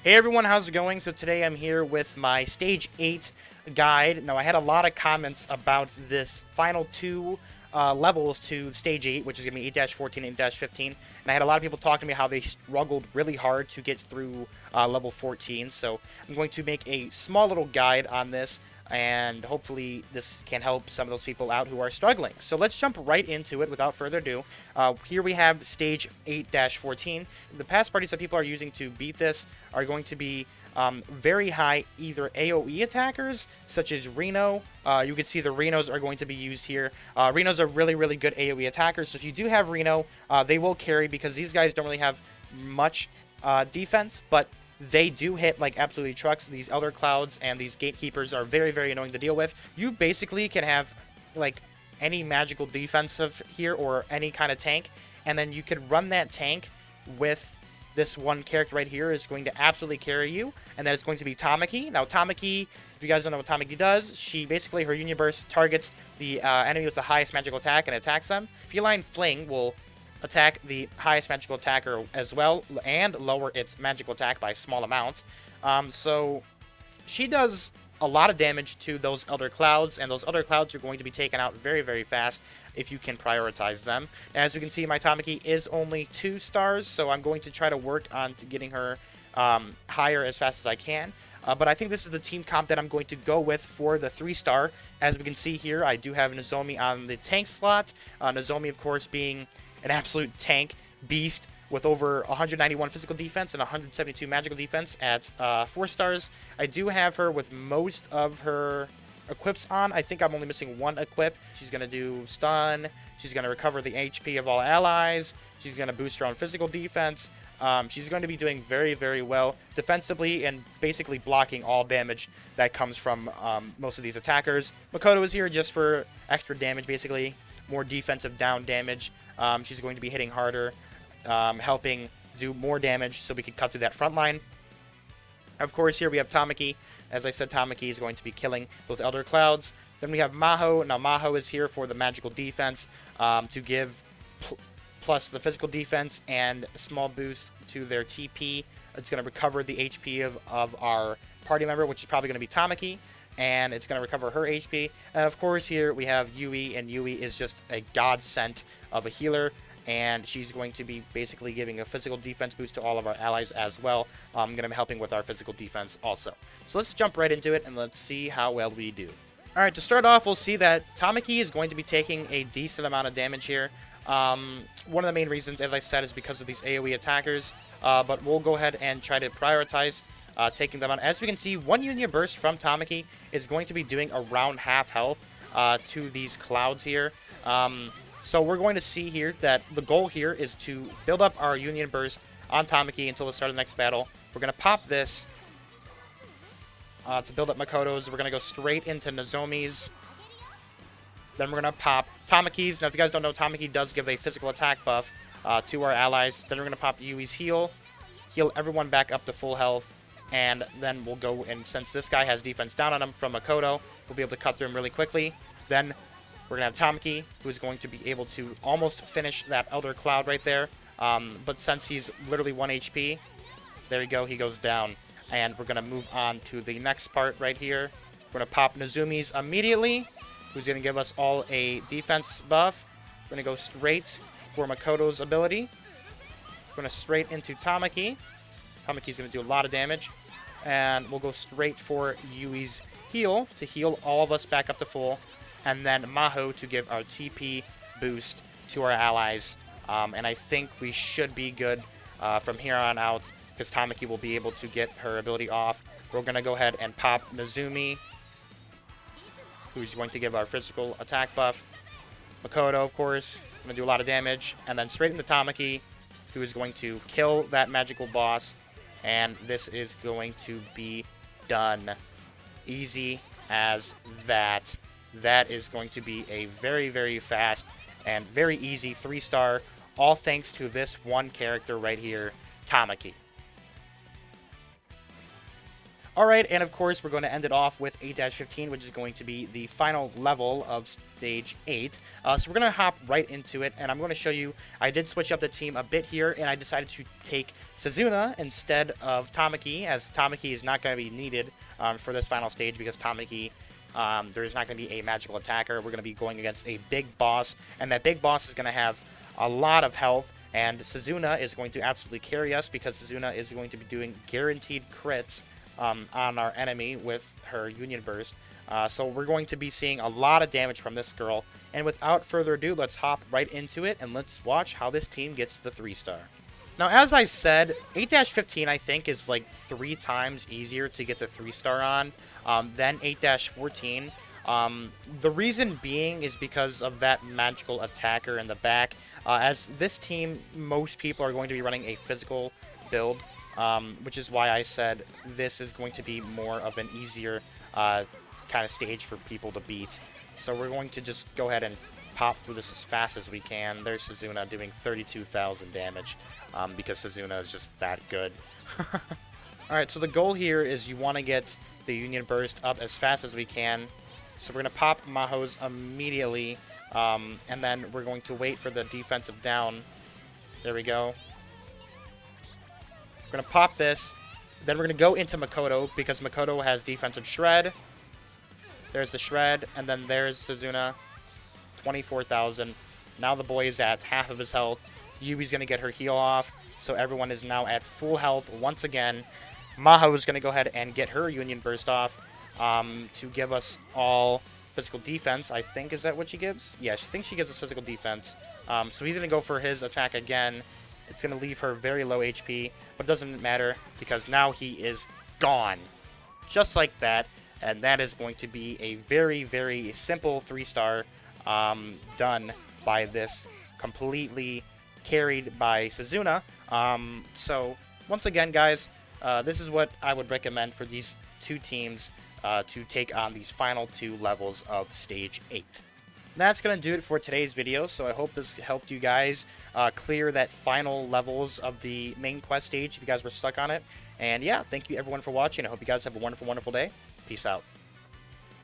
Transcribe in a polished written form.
Hey everyone, how's it going? So today I'm here with my Stage 8 guide. Now I had a lot of comments about this final two levels to Stage 8, which is going to be 8-14 and 8-15. And I had a lot of people talking to me how they struggled really hard to get through level 14. So I'm going to make a small little guide on this, and hopefully this can help some of those people out who are struggling. So let's jump right into it without further ado. Here we have Stage 8-14. The pass parties that people are using to beat this are going to be very high either AoE attackers, such as Reno. You can see the Renos are going to be used here. Renos are really, really good AoE attackers, so if you do have Reno, they will carry because these guys don't really have much defense, but they do hit like absolutely trucks. These Elder Clouds and these Gatekeepers are very, very annoying to deal with. You basically can have like any magical defensive here or any kind of tank, and then you could run that tank with this one character right here is going to absolutely carry you, and that is going to be Tamaki. Now, Tamaki, if you guys don't know what Tamaki does, she basically, her Union Burst targets the enemy with the highest magical attack and attacks them. Feline Fling will attack the highest magical attacker as well, and lower its magical attack by small amounts. So she does a lot of damage to those Elder Clouds, and those Elder Clouds are going to be taken out very, very fast if you can prioritize them. As you can see, my Tamaki is only 2 stars, so I'm going to try to work on getting her higher as fast as I can. But I think this is the team comp that I'm going to go with for the 3-star. As we can see here, I do have Nozomi on the tank slot. Nozomi, of course, being an absolute tank beast with over 191 physical defense and 172 magical defense at 4 stars. I do have her with most of her equips on. I think I'm only missing one equip. She's going to do stun. She's going to recover the HP of all allies. She's going to boost her own physical defense. She's going to be doing very, very well defensively and basically blocking all damage that comes from most of these attackers. Makoto is here just for extra damage, basically. More defensive down damage. She's going to be hitting harder, helping do more damage so we can cut through that front line. Of course, here we have Tamaki. As I said, Tamaki is going to be killing those Elder Clouds. Then we have Maho. Now, Maho is here for the magical defense to give plus the physical defense and a small boost to their TP. It's going to recover the HP of our party member, which is probably going to be Tamaki, and it's going to recover her HP. And of course, here we have Yui, and Yui is just a godsend of a healer, and she's going to be basically giving a physical defense boost to all of our allies as well. I'm going to be helping with our physical defense also. So let's jump right into it, and let's see how well we do. Alright, to start off, we'll see that Tamaki is going to be taking a decent amount of damage here. One of the main reasons, as I said, is because of these AoE attackers, but we'll go ahead and try to prioritize taking them on. As we can see, one Union Burst from Tamaki is going to be doing around half health to these clouds here. So we're going to see here that the goal here is to build up our Union Burst on Tamaki until the start of the next battle. We're going to pop this to build up Makoto's. We're going to go straight into Nozomi's. Then we're going to pop Tamaki's. Now, if you guys don't know, Tamaki does give a physical attack buff to our allies. Then we're going to pop Yui's heal everyone back up to full health. And then we'll go, and since this guy has defense down on him from Makoto, we'll be able to cut through him really quickly. Then we're going to have Tamaki, who's going to be able to almost finish that Elder Cloud right there. But since he's literally 1 HP, there you go, he goes down. And we're going to move on to the next part right here. We're going to pop Nozumi's immediately, who's going to give us all a defense buff. We're going to go straight for Makoto's ability. We're going to straight into Tamaki. Tamaki's going to do a lot of damage. And we'll go straight for Yui's heal to heal all of us back up to full. And then Maho to give our TP boost to our allies. And I think we should be good from here on out, because Tamaki will be able to get her ability off. We're going to go ahead and pop Nozumi, who's going to give our physical attack buff. Makoto, of course, going to do a lot of damage. And then straight into Tamaki, who is going to kill that magical boss. And this is going to be done. Easy as that. That is going to be a very, very fast and very easy 3-star, all thanks to this one character right here, Tamaki. Alright, and of course we're going to end it off with 8-15, which is going to be the final level of Stage 8. So we're going to hop right into it, and I'm going to show you, I did switch up the team a bit here, and I decided to take Suzuna instead of Tamaki, as Tamaki is not going to be needed for this final stage, because Tamaki, there's not going to be a magical attacker. We're going to be going against a big boss, and that big boss is going to have a lot of health, and Suzuna is going to absolutely carry us, because Suzuna is going to be doing guaranteed crits on our enemy with her Union Burst. So we're going to be seeing a lot of damage from this girl. And without further ado, let's hop right into it, and let's watch how this team gets the 3-star. Now, as I said, 8-15, I think, is like 3 times easier to get the 3-star on than 8-14. The reason being is because of that magical attacker in the back. As this team, most people are going to be running a physical build, which is why I said this is going to be more of an easier kind of stage for people to beat. So we're going to just go ahead and pop through this as fast as we can. There's Suzuna doing 32,000 damage because Suzuna is just that good. Alright, so the goal here is you want to get the Union Burst up as fast as we can. So we're going to pop Maho's immediately, and then we're going to wait for the defensive down. There we go. We're going to pop this. Then we're going to go into Makoto, because Makoto has defensive shred. There's the shred, and then there's Suzuna. 24,000. Now the boy is at half of his health. Yubi's going to get her heal off, so everyone is now at full health once again. Maho is going to go ahead and get her Union Burst off to give us all physical defense, I think. Is that what she gives? Yeah, she thinks she gives us physical defense. So he's going to go for his attack again. It's going to leave her very low HP, but it doesn't matter because now he is gone. Just like that. And that is going to be a very, very simple 3-star done by this, completely carried by Suzuna. So, once again, guys, this is what I would recommend for these two teams to take on these final 2 levels of Stage 8. That's going to do it for today's video, so I hope this helped you guys clear that final levels of the main quest stage if you guys were stuck on it. And yeah, thank you everyone for watching. I hope you guys have a wonderful, wonderful day. Peace out.